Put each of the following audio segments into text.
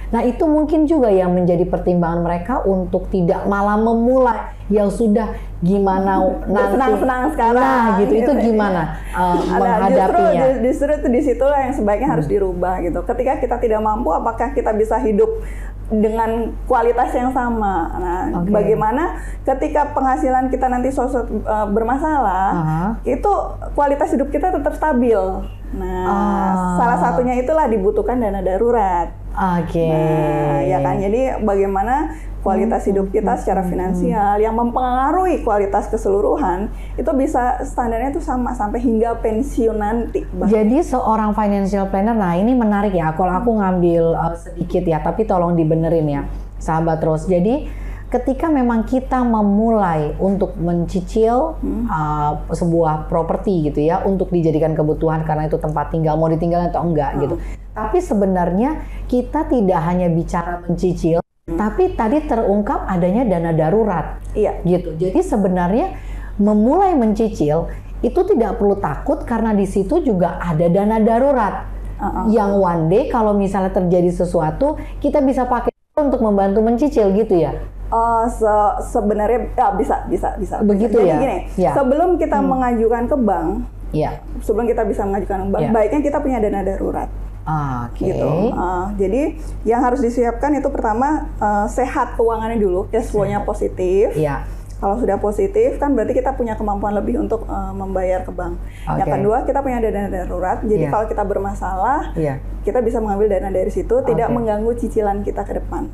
Nah itu mungkin juga yang menjadi pertimbangan mereka untuk tidak malah memulai yang sudah gimana nanti senang-senang sekarang. Nah gitu itu gimana menghadapinya? Justru itu disitulah yang sebaiknya harus dirubah gitu. Ketika kita tidak mampu, apakah kita bisa hidup dengan kualitas yang sama? Nah, bagaimana ketika penghasilan kita nanti bermasalah, itu kualitas hidup kita tetap stabil. Nah, salah satunya itulah dibutuhkan dana darurat. Nah, ya kan. Jadi bagaimana kualitas hidup kita secara finansial yang mempengaruhi kualitas keseluruhan itu bisa standarnya itu sama sampai hingga pensiun nanti. Jadi seorang financial planner, nah ini menarik ya. Kalau aku ngambil sedikit ya, tapi tolong dibenerin ya, sahabat Rose. Jadi ketika memang kita memulai untuk mencicil sebuah properti gitu ya, untuk dijadikan kebutuhan karena itu tempat tinggal, mau ditinggal atau enggak gitu. Tapi sebenarnya kita tidak hanya bicara mencicil, tapi tadi terungkap adanya dana darurat. Iya. Gitu. Jadi sebenarnya memulai mencicil itu tidak perlu takut karena di situ juga ada dana darurat. Yang one day kalau misalnya terjadi sesuatu, kita bisa pakai untuk membantu mencicil gitu ya. Sebenarnya bisa. Begitu. Jadi ya. Gini, sebelum kita mengajukan ke bank, sebelum kita bisa mengajukan ke bank, baiknya kita punya dana darurat. Gitu. Jadi yang harus disiapkan itu pertama sehat keuangannya dulu, cash flow-nya positif. Kalau sudah positif kan berarti kita punya kemampuan lebih untuk membayar ke bank. Yang kedua kita punya dana darurat. Jadi kalau kita bermasalah, kita bisa mengambil dana dari situ, tidak mengganggu cicilan kita ke depan.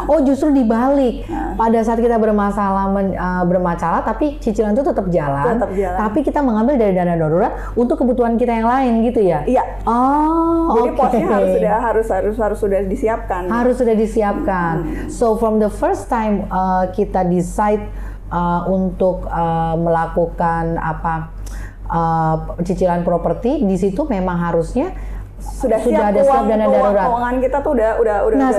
Oh justru dibalik. Pada saat kita bermasalah, tapi cicilan itu tetap jalan. Tapi kita mengambil dari dana darurat untuk kebutuhan kita yang lain gitu ya? Iya. Jadi posnya harus sudah disiapkan. Harus sudah disiapkan. So from the first time kita decide untuk melakukan cicilan properti, di situ memang harusnya sudah ada dana darurat. Keuangan kita tuh udah. Nah,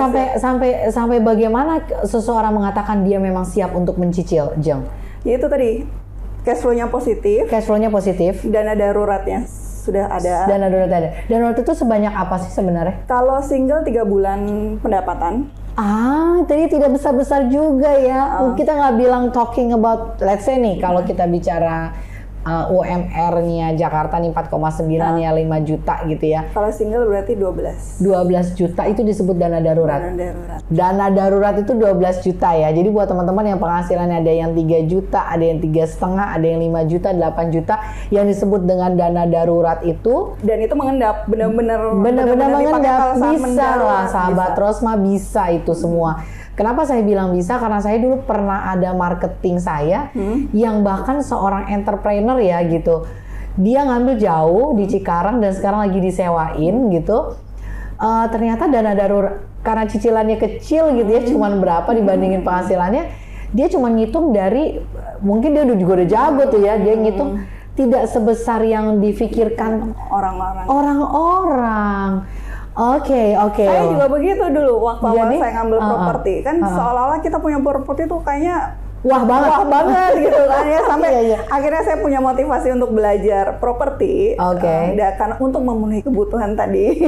sampai bagaimana seseorang mengatakan dia memang siap untuk mencicil, Jeng? Ya itu tadi, cash flow-nya positif. Dana daruratnya sudah ada. Dana darurat ada. Dana darurat itu sebanyak apa sih sebenarnya? Kalau single 3 bulan pendapatan. Jadi tidak besar-besar juga ya. Kita nggak bilang talking about, let's say nih, kalau kita bicara UMR-nya Jakarta nih 4,9 ya 5 juta gitu ya. Kalau single berarti 12 juta itu disebut dana darurat. Dana darurat itu 12 juta ya. Jadi buat teman-teman yang penghasilannya ada yang 3 juta, ada yang 3,5, ada yang 5 juta, 8 juta yang disebut dengan dana darurat itu. Dan itu mengendap, benar-benar mengendap. Bisa lah sahabat Rosma, bisa itu semua. Kenapa saya bilang bisa? Karena saya dulu pernah ada marketing saya yang bahkan seorang entrepreneur ya gitu. Dia ngambil jauh di Cikarang dan sekarang lagi disewain gitu. Ternyata dana darurat karena cicilannya kecil gitu ya, cuman berapa dibandingin penghasilannya. Dia cuma ngitung dari, mungkin dia juga udah jago tuh ya, dia ngitung tidak sebesar yang difikirkan orang-orang. Oke. Saya juga begitu dulu waktu awal saya ngambil properti. Kan seolah-olah kita punya properti tuh kayaknya wah banget gitu kan ya. Sampai akhirnya saya punya motivasi untuk belajar properti. Karena untuk memenuhi kebutuhan tadi.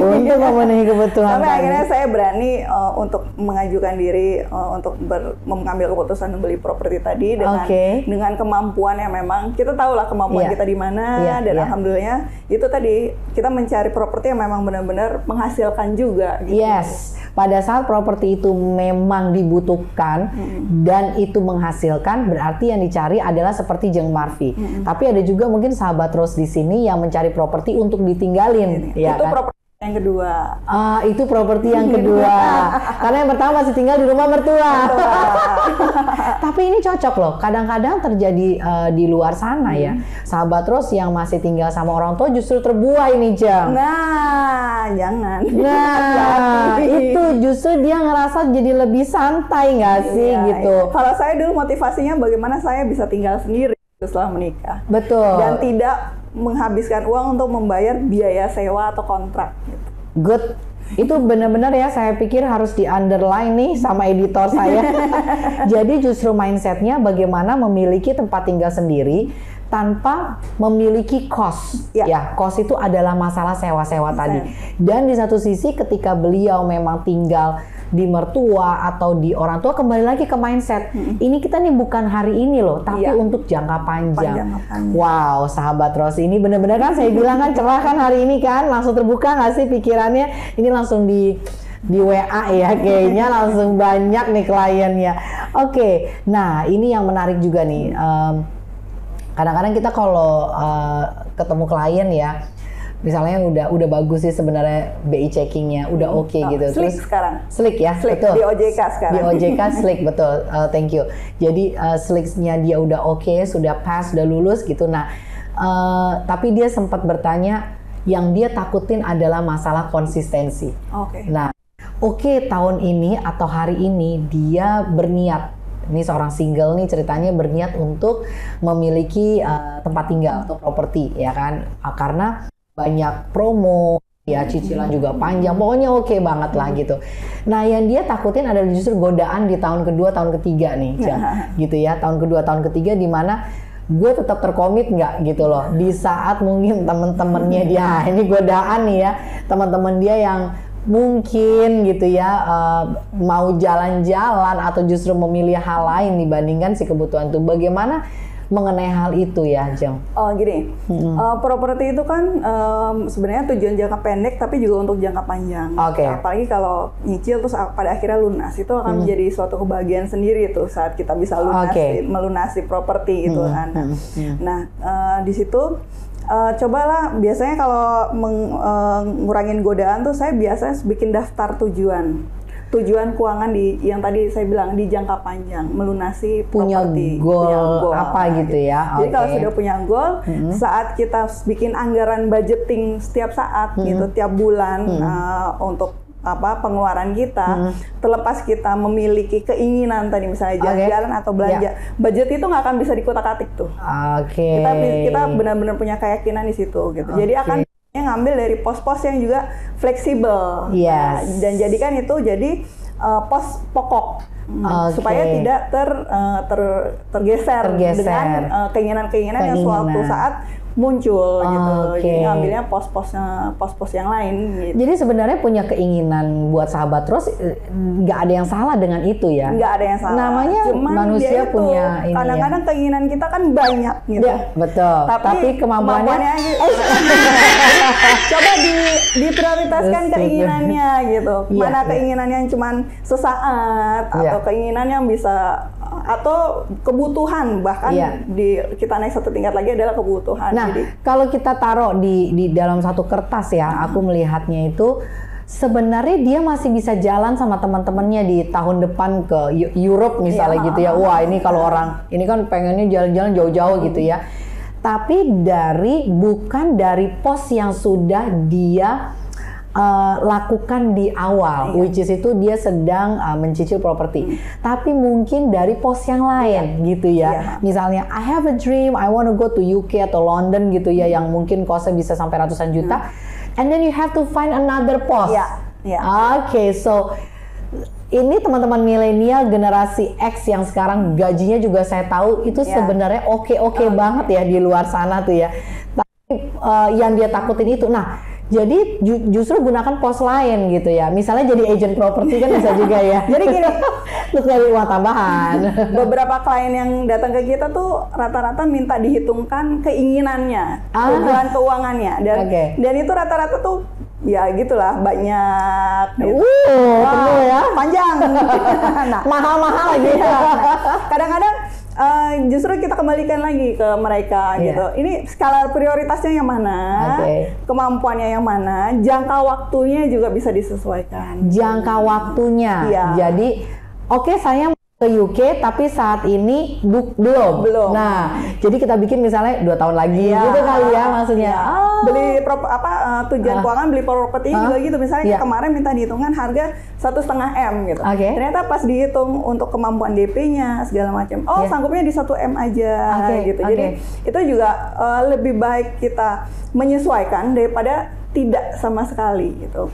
Sampai akhirnya saya berani untuk mengajukan diri untuk mengambil keputusan membeli properti tadi dengan kemampuan yang memang kita tahu lah kemampuan kita di mana. Dan alhamdulillah itu tadi kita mencari properti yang memang benar-benar menghasilkan juga. Gitu. Yes. Pada saat properti itu memang dibutuhkan dan itu menghasilkan, berarti yang dicari adalah seperti Jeng Marvi. Tapi ada juga mungkin sahabat Rose di sini yang mencari properti untuk ditinggalin. Ya, itu properti yang kedua. Itu properti yang kedua. Karena yang pertama masih tinggal di rumah mertua. Tapi ini cocok loh. Kadang-kadang terjadi di luar sana ya. Sahabat Rose yang masih tinggal sama orang tua justru terbuai nih, Jeng. Nah, jangan. Itu justru dia ngerasa jadi lebih santai nggak sih gitu. Kalau saya dulu motivasinya bagaimana saya bisa tinggal sendiri setelah menikah. Betul. Dan tidak menghabiskan uang untuk membayar biaya sewa atau kontrak. Gitu. Good. Itu benar-benar ya, saya pikir harus di underline nih sama editor saya. Jadi justru mindsetnya bagaimana memiliki tempat tinggal sendiri tanpa memiliki cost. Ya, cost itu adalah masalah sewa-sewa tadi. Dan di satu sisi ketika beliau memang tinggal di mertua atau di orang tua, kembali lagi ke mindset. Ini kita nih bukan hari ini loh, tapi untuk jangka panjang. Wow, sahabat Rossi, ini benar-benar kan saya bilang kan cerah kan hari ini kan, langsung terbuka nggak sih pikirannya? Ini langsung di WA ya kayaknya langsung banyak nih kliennya. Oke, nah ini yang menarik juga nih. Kadang-kadang kita kalau ketemu klien ya, misalnya udah bagus sih sebenarnya BI checkingnya, udah oke gitu. Slick terus sekarang. Slick ya, Slick, betul. Di OJK sekarang. Di OJK Slick, betul. Thank you. Jadi Slick-nya dia udah oke, sudah pass, udah lulus gitu. Nah, tapi dia sempat bertanya, yang dia takutin adalah masalah konsistensi. Nah, tahun ini atau hari ini dia berniat. Ini seorang single nih ceritanya berniat untuk memiliki tempat tinggal atau properti ya kan, karena banyak promo, ya cicilan juga panjang, pokoknya oke banget lah gitu. Nah yang dia takutin adalah justru godaan di tahun kedua, tahun ketiga nih, gitu ya, tahun kedua, tahun ketiga di mana gue tetap terkomit nggak gitu loh, di saat mungkin temen-temennya dia, ini godaan nih ya, teman-teman dia yang mungkin gitu ya mau jalan-jalan atau justru memilih hal lain dibandingkan si kebutuhan itu. Bagaimana mengenai hal itu ya, Jeng? Gini, properti itu kan sebenarnya tujuan jangka pendek tapi juga untuk jangka panjang. Apalagi kalau nyicil terus pada akhirnya lunas, itu akan menjadi suatu kebahagiaan sendiri tuh saat kita bisa melunasi properti itu kan. Nah, di situ cobalah, biasanya kalau ngurangin godaan tuh saya biasanya bikin daftar tujuan keuangan yang tadi saya bilang di jangka panjang, melunasi properti. Punya goal apa gitu ya. Jadi kalau sudah punya goal, saat kita bikin anggaran budgeting setiap saat gitu, tiap bulan untuk pengeluaran kita, terlepas kita memiliki keinginan tadi misalnya jalan-jalan atau belanja, budget itu nggak akan bisa dikutak-atik tuh. Kita benar-benar punya keyakinan di situ gitu. Jadi akan ngambil dari pos-pos yang juga fleksibel, dan jadikan itu jadi pos pokok supaya tidak tergeser dengan keinginan-keinginan yang suatu saat muncul gitu. Jadi ngambilnya pos-pos yang lain gitu. Jadi sebenarnya punya keinginan buat sahabat terus nggak ada yang salah dengan itu ya. Nggak ada yang salah. Namanya cuman manusia punya ini. Kadang-kadang keinginan kita kan banyak gitu. Ya, betul. Tapi kemampuannya coba diprioritaskan keinginannya gitu. Mana keinginan yang cuman sesaat atau keinginan yang bisa atau kebutuhan, bahkan kita naik satu tingkat lagi adalah kebutuhan. Nah, kalau kita taruh di dalam satu kertas ya, aku melihatnya itu sebenarnya dia masih bisa jalan sama teman-temannya di tahun depan ke Europe misalnya gitu ya. Wah, ini kalau orang ini kan pengennya jalan-jalan jauh-jauh gitu ya. Tapi bukan dari pos yang sudah dia lakukan di awal, which is itu dia sedang mencicil properti. Tapi mungkin dari pos yang lain gitu ya. Misalnya I have a dream, I want to go to UK atau London gitu ya, yang mungkin kosnya bisa sampai ratusan juta. And then you have to find another post. So ini teman-teman milenial generasi X yang sekarang gajinya juga saya tahu itu sebenarnya oke banget ya di luar sana tuh ya. Tapi yang dia takutin itu, jadi justru gunakan pos lain gitu ya. Misalnya jadi agent properti kan bisa juga ya. Jadi gini, terus dari uang tambahan. Beberapa klien yang datang ke kita tuh rata-rata minta dihitungkan keinginannya, tujuan keuangannya, dan itu rata-rata tuh ya gitulah banyak. Penuh ya. Panjang. Mahal-mahal lagi. Kadang-kadang justru kita kembalikan lagi ke mereka gitu. Ini skala prioritasnya yang mana, kemampuannya yang mana, jangka waktunya juga bisa disesuaikan. Jangka waktunya. Jadi saya ke UK tapi saat ini belum. Nah, jadi kita bikin misalnya 2 tahun lagi gitu kali ya maksudnya. Beli tujuan keuangan beli properti juga gitu. Misalnya kemarin minta dihitungkan harga 1,5 M gitu. Ternyata pas dihitung untuk kemampuan DP-nya segala macam. Sanggupnya di 1 M aja gitu. Jadi itu juga lebih baik kita menyesuaikan daripada tidak sama sekali gitu.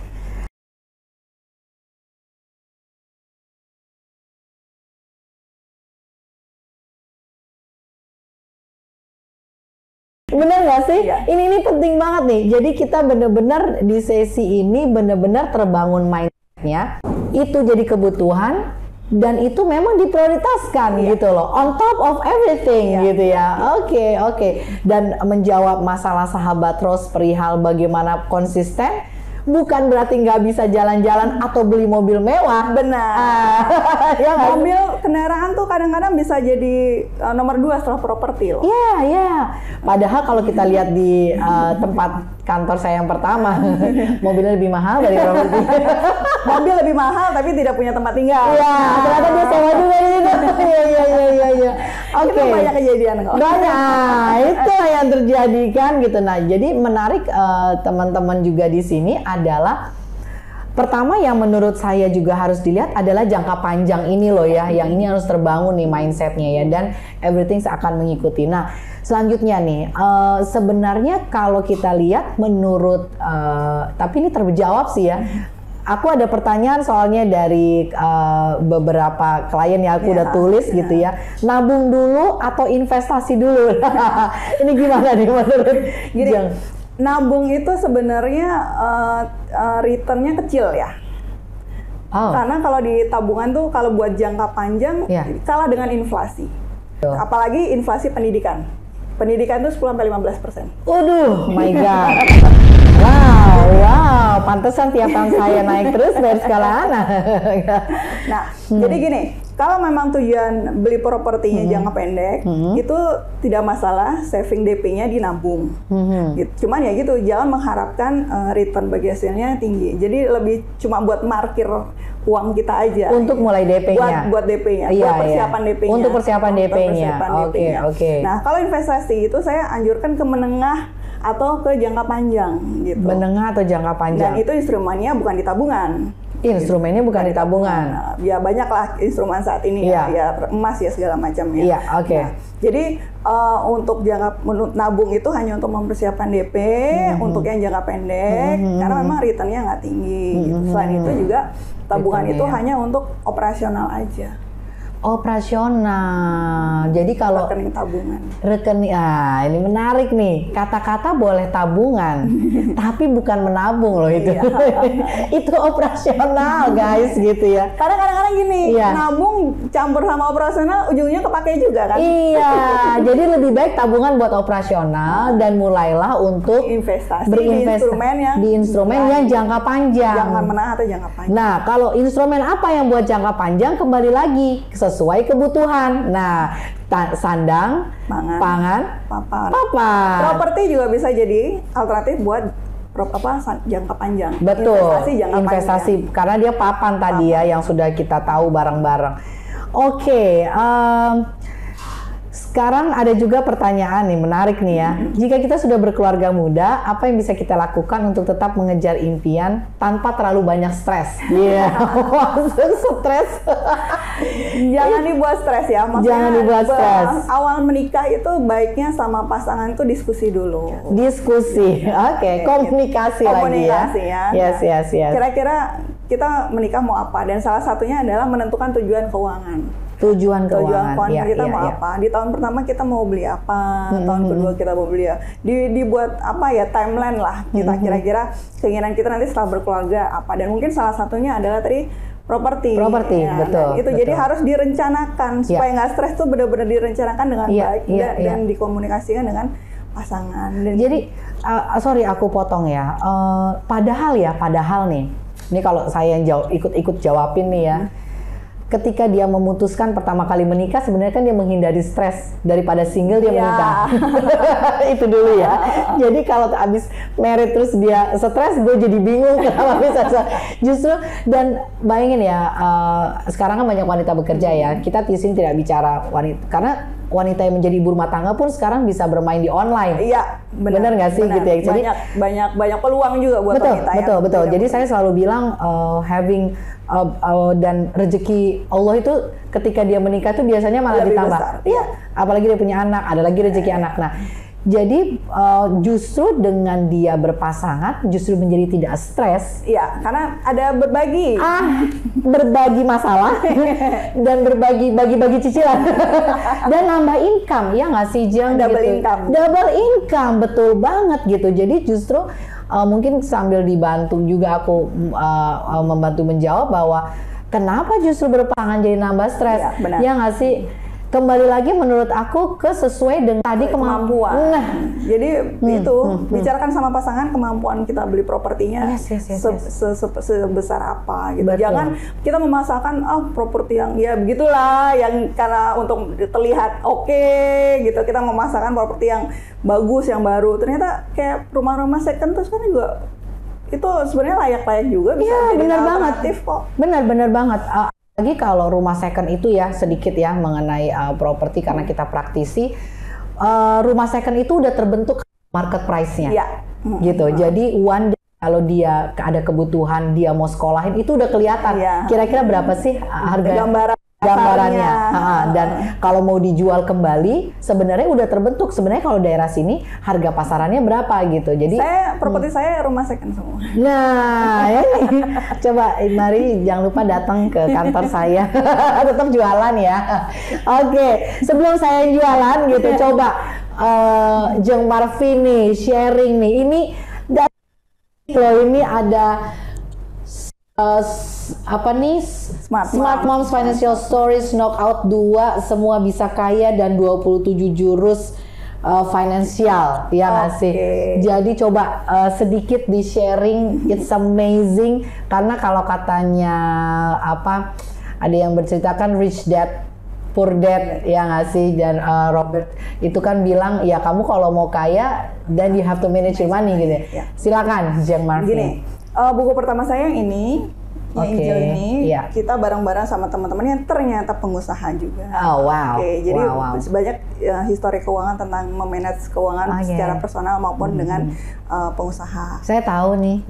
Bener nggak sih? Iya. Ini penting banget nih. Jadi kita bener-bener di sesi ini bener-bener terbangun mindsetnya. Itu jadi kebutuhan dan itu memang diprioritaskan gitu loh. On top of everything gitu ya. Oke. Dan menjawab masalah sahabat Rose perihal bagaimana konsisten. Bukan berarti nggak bisa jalan-jalan atau beli mobil mewah. Benar. Ya, mobil kendaraan tuh kadang-kadang bisa jadi nomor 2 setelah properti loh. Iya. Padahal kalau kita lihat di tempat kantor saya yang pertama, mobilnya lebih mahal dari properti. Mobil lebih mahal tapi tidak punya tempat tinggal. Iya, ternyata dia sewa juga gitu. Iya. Oke. Itu banyak kejadian kok. Banyak. Itu yang terjadi kan gitu. Nah, jadi menarik teman-teman juga di sini adalah pertama yang menurut saya juga harus dilihat adalah jangka panjang ini loh ya, yang ini harus terbangun nih mindsetnya ya, dan everything akan mengikuti. Nah selanjutnya nih sebenarnya kalau kita lihat menurut tapi ini terjawab sih ya. Aku ada pertanyaan soalnya dari beberapa klien yang aku udah tulis gitu ya. Nabung dulu atau investasi dulu? Ini gimana nih menurut? Gini, nabung itu sebenarnya returnnya kecil ya. Karena kalau di tabungan tuh kalau buat jangka panjang kalah dengan inflasi. Apalagi inflasi pendidikan. Pendidikan itu 10-15%. Waduh, my God. Wow, pantesan tiap tahun saya naik terus bayar skala anak. Nah, jadi gini, kalau memang tujuan beli propertinya jangka pendek, itu tidak masalah saving DP-nya dinabung. Gitu. Cuman ya gitu, jangan mengharapkan return bagi hasilnya tinggi. Jadi lebih cuma buat markir uang kita aja. Untuk mulai DP-nya. Buat DP-nya, buat persiapan DP-nya. Untuk persiapan DP-nya. Oke. Nah, kalau investasi itu saya anjurkan ke menengah atau ke jangka panjang gitu. Menengah atau jangka panjang. Dan itu instrumennya bukan di tabungan. Instrumennya bukan di tabungan. Nah, ya banyaklah instrumen saat ini ya emas ya segala macam ya. Iya, oke. Nah, jadi untuk nabung itu hanya untuk mempersiapkan DP, untuk yang jangka pendek, karena memang returnnya nggak tinggi. Gitu. Selain itu juga tabungan itu hanya untuk operasional aja. Operasional. Jadi kalau rekening tabungan. Ini menarik nih. Kata-kata boleh tabungan, tapi bukan menabung loh itu. Itu operasional, guys, gitu ya. Karena kadang-kadang gini, nabung campur sama operasional ujungnya kepake juga kan. Iya. Jadi lebih baik tabungan buat operasional dan mulailah untuk investasi di instrumen yang jangka panjang. Jangka menengah atau jangka panjang. Nah, kalau instrumen apa yang buat jangka panjang kembali lagi sesuai kebutuhan. Nah, sandang, pangan, papan. Properti juga bisa jadi alternatif buat jangka panjang. Betul. Investasi karena dia papan tadi ya yang sudah kita tahu bareng-bareng. Oke. Sekarang ada juga pertanyaan nih, menarik nih ya. Jika kita sudah berkeluarga muda, apa yang bisa kita lakukan untuk tetap mengejar impian tanpa terlalu banyak stres? Iya, maksud stres. Jangan dibuat stres ya. Maksudnya jangan dibuat stres. Awal menikah itu baiknya sama pasangan itu diskusi dulu. Diskusi, oke. Komunikasi lagi ya. Yes. Kira-kira kita menikah mau apa? Dan salah satunya adalah menentukan tujuan keuangan. Tujuan keuangan kita mau apa? Di tahun pertama kita mau beli apa? Tahun kedua kita mau beli apa? Dibuat apa ya, timeline lah kita kira-kira keinginan kita nanti setelah berkeluarga apa, dan mungkin salah satunya adalah tadi properti ya, betul. Itu jadi harus direncanakan supaya nggak stres tuh, benar-benar direncanakan dengan baik dan dikomunikasikan dengan pasangan. Dan jadi sorry aku potong ya. Padahal nih, ini kalau saya yang ikut jawabin nih ya. Ketika dia memutuskan pertama kali menikah, sebenarnya kan dia menghindari stres daripada single dia menikah. Itu dulu ya. Jadi kalau abis married terus dia stres, gue jadi bingung kenapa bisa. Justru, dan bayangin ya, sekarang kan banyak wanita bekerja ya. Kita di sini tidak bicara wanita, karena wanita yang menjadi ibu rumah tangga pun sekarang bisa bermain di online. Iya, benar nggak sih gitu ya? Jadi banyak peluang juga buat wanita. Betul. Jadi saya selalu bilang having dan rezeki Allah itu ketika dia menikah tuh biasanya malah lebih ditambah. Besar. Iya, apalagi dia punya anak, ada lagi rezeki anak. Nah, Jadi justru dengan dia berpasangan justru menjadi tidak stres. Iya, karena ada berbagi masalah dan bagi cicilan dan nambah income, ya nggak sih Jeng? Double income, betul banget gitu. Jadi justru mungkin sambil dibantu juga aku membantu menjawab bahwa kenapa justru berpasangan jadi nambah stres? Ya nggak sih? Kembali lagi menurut aku sesuai dengan tadi kemampuan. Jadi itu bicarakan sama pasangan kemampuan kita beli propertinya sebesar apa gitu. Betul. Jangan kita memasakkan properti yang ya begitulah yang karena untuk terlihat oke gitu. Kita memasakkan properti yang bagus yang baru. Ternyata kayak rumah-rumah second terus kan juga itu sebenarnya layak-layak juga bisa jadi alternatif kok. Benar banget. Lagi kalau rumah second itu ya sedikit ya mengenai properti karena kita praktisi rumah second itu udah terbentuk market price-nya gitu. Jadi kalau dia ada kebutuhan dia mau sekolahin itu udah kelihatan kira-kira berapa sih harga gambarannya. Dan kalau mau dijual kembali sebenarnya udah terbentuk. Sebenarnya kalau daerah sini harga pasarannya berapa gitu. Jadi properti saya rumah second semua. Nah, ya, coba mari jangan lupa datang ke kantor saya. Tetap jualan ya. Oke, sebelum saya jualan gitu coba Jeng Marvi nih sharing nih. Ini ada apa nih Smart Moms Financial Stories Knockout 2 semua bisa kaya dan 27 jurus finansial ya nggak sih? Jadi coba sedikit di sharing, it's amazing karena kalau katanya ada yang berceritakan Rich Dad Poor Dad ya nggak sih, dan Robert itu kan bilang ya kamu kalau mau kaya then you have to manage your money gitu. Silakan Jeng Marvi. Gini. Buku pertama saya yang ini, hijau ini, kita bareng-bareng sama teman-teman yang ternyata pengusaha juga. Oh wow. Jadi banyak histori keuangan tentang memanage keuangan secara personal maupun dengan pengusaha. Saya tahu nih.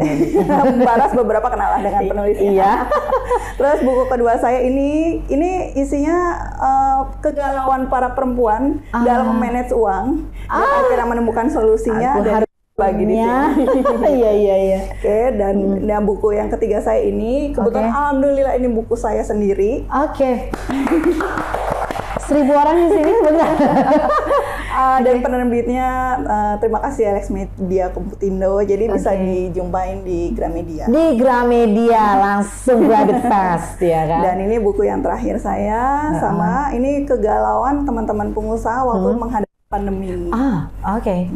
Baras beberapa kenalan dengan penulisnya. Terus buku kedua saya ini isinya kegalauan para perempuan dalam memanage uang. Dan akhirnya menemukan solusinya. Bagi di sini. Iya. Oke, dan buku yang ketiga saya ini kebetulan alhamdulillah ini buku saya sendiri. 1000 orang di sini benar. Dan penerbitnya terima kasih Alex Media Komputindo. Jadi bisa dijumpain di Gramedia. Di Gramedia langsung grab it fast ya kan. Dan ini buku yang terakhir saya sama ini kegalauan teman-teman pengusaha waktu menghadapi pandemi. Oke,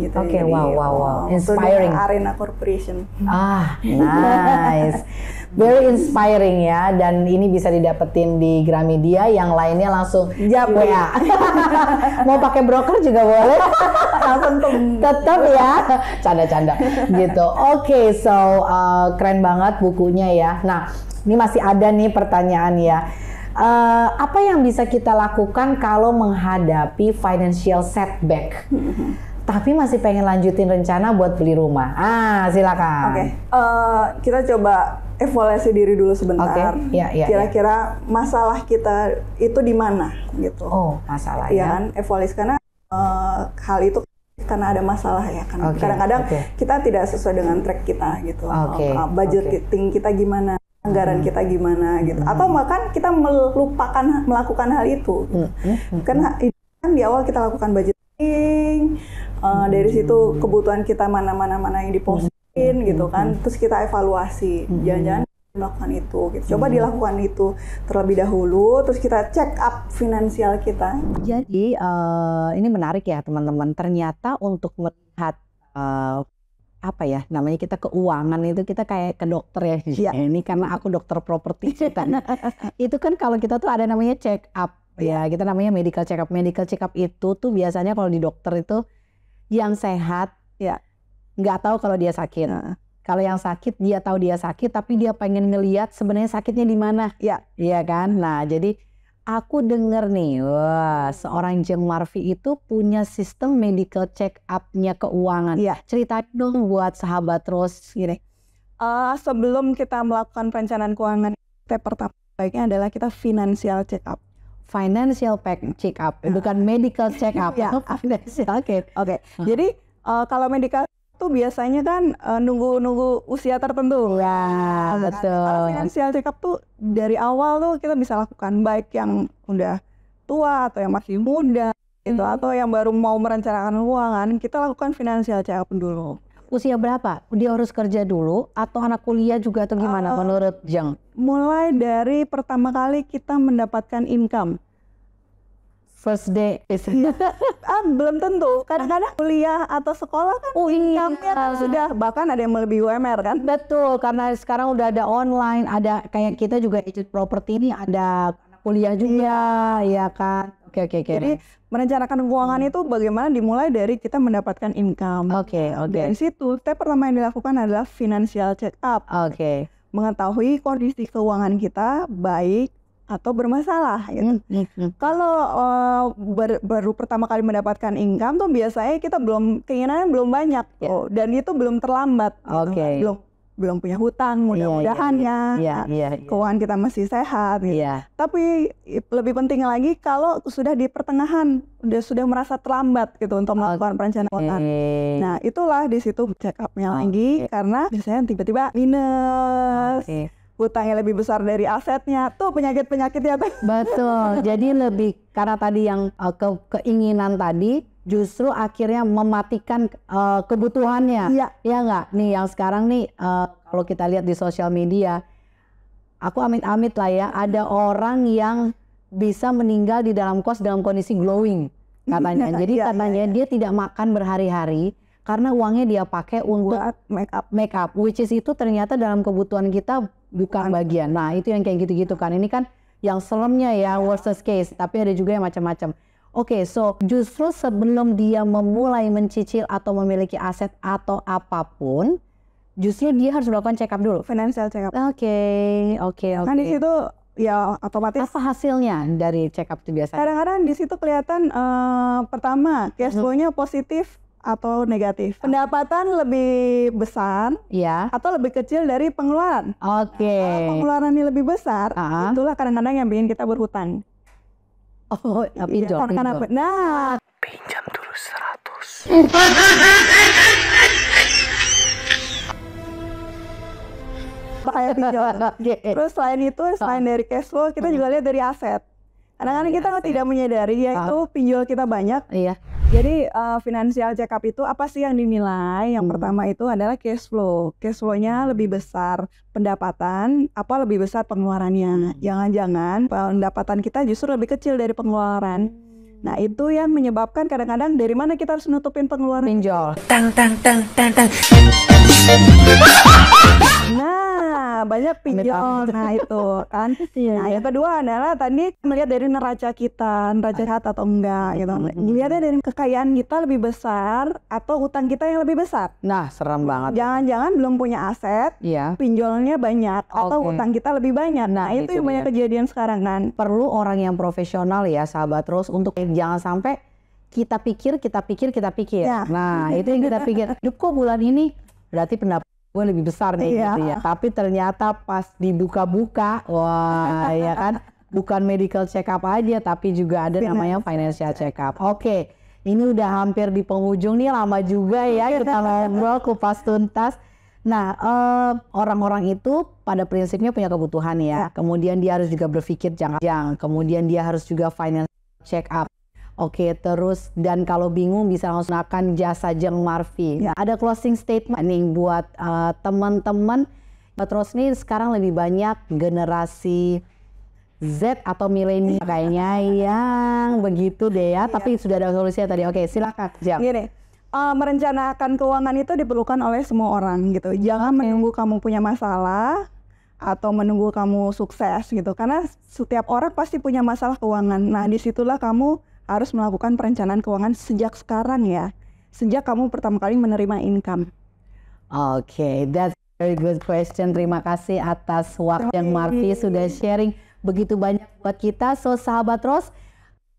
wow. Inspiring. Arena Corporation. Nice. Very inspiring ya, dan ini bisa didapetin di Gramedia, yang lainnya langsung WA. Mau pakai broker juga boleh. Langsung tetap ya. Canda-canda gitu. Oke, so keren banget bukunya ya. Nah, ini masih ada nih pertanyaan ya. Apa yang bisa kita lakukan kalau menghadapi financial setback, tapi masih pengen lanjutin rencana buat beli rumah? Silakan. Kita coba evaluasi diri dulu sebentar. Kira-kira masalah kita itu di mana gitu. Masalah ya kan? Evaluasi karena hal itu karena ada masalah ya kan. Kadang-kadang kita tidak sesuai dengan track kita gitu. Budgeting kita gimana? Anggaran kita gimana gitu, atau bahkan kita melakukan hal itu gitu. Kan di awal kita lakukan budgeting, dari situ kebutuhan kita mana yang diposting gitu kan, terus kita evaluasi, jangan-jangan melakukan itu gitu. Coba dilakukan itu terlebih dahulu, terus kita check up finansial kita. Jadi ini menarik ya teman-teman, ternyata untuk melihat namanya kita keuangan itu kita kayak ke dokter ya. Ini karena aku dokter properti kita. Itu kan kalau kita tuh ada namanya check up ya, kita namanya medical check up. Medical check up itu tuh biasanya kalau di dokter itu yang sehat nggak tahu kalau dia sakit. Kalau yang sakit dia tahu dia sakit, tapi dia pengen ngelihat sebenarnya sakitnya di mana. Iya kan. Nah jadi aku denger nih, seorang Jeng Marvi itu punya sistem medical check up-nya keuangan. Ceritain dong buat sahabat terus gini. Sebelum kita melakukan perencanaan keuangan, step pertama baiknya adalah kita financial check up. financial check up, bukan medical check up. Ya, Financial. Oke. Jadi kalau medical itu biasanya kan nunggu usia tertentu. Ya, betul. Kalau financial check up tuh dari awal tuh kita bisa lakukan, baik yang udah tua atau yang masih muda gitu, atau yang baru mau merencanakan keuangan, kita lakukan financial check up dulu. Usia berapa? Dia harus kerja dulu atau anak kuliah juga atau gimana menurut Jeng? Mulai dari pertama kali kita mendapatkan income. First day. Belum tentu. Kadang-kadang kuliah atau sekolah kan income-nya kan sudah, bahkan ada yang melebihi UMR kan. Betul, karena sekarang udah ada online, ada kayak kita juga agent property ini ada kuliah juga, ya kan? Oke. Jadi merencanakan keuangan itu bagaimana dimulai dari kita mendapatkan income. Oke. Dari situ, step pertama yang dilakukan adalah financial check up. Oke. Mengetahui kondisi keuangan kita baik atau bermasalah gitu. Kalau baru pertama kali mendapatkan income tuh biasanya kita keinginannya belum banyak, dan itu belum terlambat. Gitu. Belum punya hutang, mudah-mudahan keuangan kita masih sehat gitu. Tapi lebih penting lagi kalau sudah di pertengahan, sudah merasa terlambat gitu untuk melakukan perencanaan keuangan. Nah, itulah di situ check up-nya lagi, karena biasanya tiba-tiba minus. Hutangnya lebih besar dari asetnya, tuh penyakit-penyakitnya tuh. Betul, jadi lebih karena tadi yang keinginan tadi justru akhirnya mematikan kebutuhannya. Ya nggak? Nih yang sekarang nih kalau kita lihat di sosial media, aku amit-amit lah ya, ada orang yang bisa meninggal di dalam kos dalam kondisi glowing katanya. Jadi katanya dia tidak makan berhari-hari karena uangnya dia pakai untuk make up, which is itu ternyata dalam kebutuhan kita bukan bagian. Nah itu yang kayak gitu-gitu kan. Ini kan yang seremnya ya, worst case, tapi ada juga yang macam-macam. Oke, so justru sebelum dia memulai mencicil atau memiliki aset atau apapun, justru dia harus melakukan check up dulu. Financial check up. Oke. Kan di situ ya otomatis. Apa hasilnya dari check up itu biasanya? Kadang-kadang di situ kelihatan pertama cash flow-nya positif atau negatif. Pendapatan lebih besar atau lebih kecil dari pengeluaran. Kalau pengeluarannya lebih besar, itulah kadang-kadang yang bikin kita berhutang. Pinjam. Nah, pinjam dulu 100. Kayak pinjol. Terus selain dari cash flow, kita juga lihat dari aset. Kadang-kadang kita tidak menyadari yaitu pinjol kita banyak. Jadi financial check up itu apa sih yang dinilai? Yang pertama itu adalah cash flow. Cash flow-nya lebih besar pendapatan, apa lebih besar pengeluarannya. Jangan-jangan pendapatan kita justru lebih kecil dari pengeluaran. Nah itu yang menyebabkan kadang-kadang dari mana kita harus nutupin pengeluaran. Pinjol. Tang. Nah, banyak pinjol. Nah, itu kan. Nah, yang kedua adalah tadi melihat dari neraca kita, neraca sehat atau enggak gitu. Lihatnya dari kekayaan kita lebih besar atau utang kita yang lebih besar. Nah, serem banget. Jangan-jangan belum punya aset, pinjolnya banyak atau utang kita lebih banyak. Nah, itu yang banyak kejadian sekarang kan. Perlu orang yang profesional ya, sahabat terus untuk jangan sampai kita pikir. Nah, itu yang kita pikir. Kok bulan ini berarti pendapat gue lebih besar nih gitu ya. Tapi ternyata pas dibuka-buka, wah ya kan, bukan medical check up aja, tapi juga ada namanya financial check up. Oke, ini udah hampir di penghujung nih, lama juga ya kita ngobrol kupas tuntas. Nah, orang-orang itu pada prinsipnya punya kebutuhan ya. Kemudian dia harus juga berpikir jangka. Kemudian dia harus juga financial check up. Oke, terus dan kalau bingung bisa langsung gunakan jasa Jeng Marfi. Ada closing statement nih buat teman-teman. Terus nih sekarang lebih banyak generasi Z atau milenial kayaknya yang begitu deh ya. Tapi sudah ada solusinya tadi. Oke, silakan Jeng. Gini, merencanakan keuangan itu diperlukan oleh semua orang gitu. Jangan menunggu kamu punya masalah atau menunggu kamu sukses gitu. Karena setiap orang pasti punya masalah keuangan. Nah, disitulah kamu harus melakukan perencanaan keuangan sejak sekarang ya. Sejak kamu pertama kali menerima income. Oke, that's very good question. Terima kasih atas waktu yang Marfi sudah sharing begitu banyak buat kita. So sahabat Ros,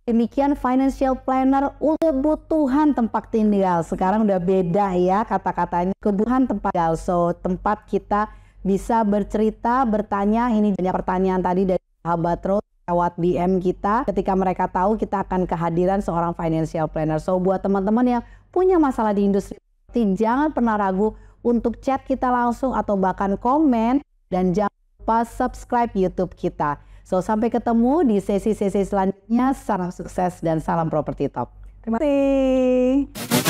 demikian financial planner untuk kebutuhan tempat tinggal. Sekarang udah beda ya kata-katanya, kebutuhan tempat tinggal. So tempat kita bisa bercerita, bertanya. Ini banyak pertanyaan tadi dari sahabat Ros. lewat DM kita ketika mereka tahu kita akan kehadiran seorang financial planner. So buat teman-teman yang punya masalah di industri properti, jangan pernah ragu untuk chat kita langsung atau bahkan komen, dan jangan lupa subscribe YouTube kita. So sampai ketemu di sesi-sesi selanjutnya. Salam sukses dan salam Property Talk. Terima kasih.